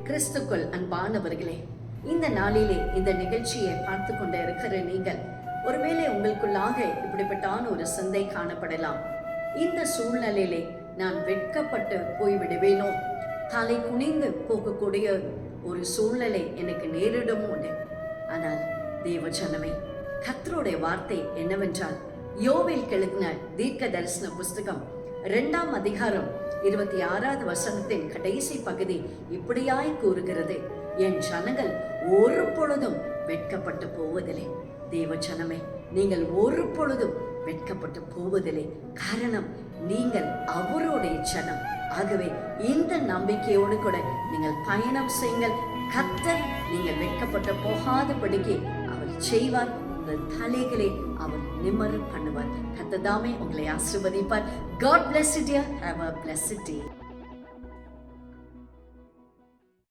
கிறிஸ்துக்குள் அன்பானவர்களே, இந்த நாளிலே இந்த நிகழ்ச்சியை பார்த்து கொண்டு இருக்கிற நீங்கள் ஒருவேளை உங்களுக்குள்ளாக இப்படிப்பட்டான ஒரு சிந்தை காணப்படலாம். இந்த சூழ்நிலையிலே நான் வெட்கப்பட்டு போய்விடுவேனோ, தலை குனிந்து போகக்கூடிய ஒரு சூழ்நிலை எனக்கு நேரிடுமோ. ஆனால் தேவஜனமே, கர்த்தருடைய வார்த்தை என்னவென்றால், யோவேல் எழுதின தீர்க்க தரிசன புஸ்தகம் 2ஆம் அதிகாரம் 26வது வசனத்தின் கடைசி பகுதி இப்படியாய் கூறுகிறது, என் ஜனங்கள் ஒரு பொழுதும் வெட்கப்பட்டு போவதில்லை. தேவ ஜனமே, நீங்கள் ஒரு பொழுதும் வெட்கப்பட்டு போவதில்லை. காரணம், நீங்கள் அவருடைய ஜனம். ஆகவே இந்த நம்பிக்கையோடு கூட நீங்கள் பயணம் செய்யுங்கள். கர்த்தர் நீங்கள் வெட்கப்பட்டு போகாதபடிக்கு அவர் செய்வார். உங்கள் தலைகளை அவர் நிம்மர பண்ணுவார். கர்த்தர் தாமே உங்களை ஆசீர்வதிப்பார். God bless you dear. Have a blessed day.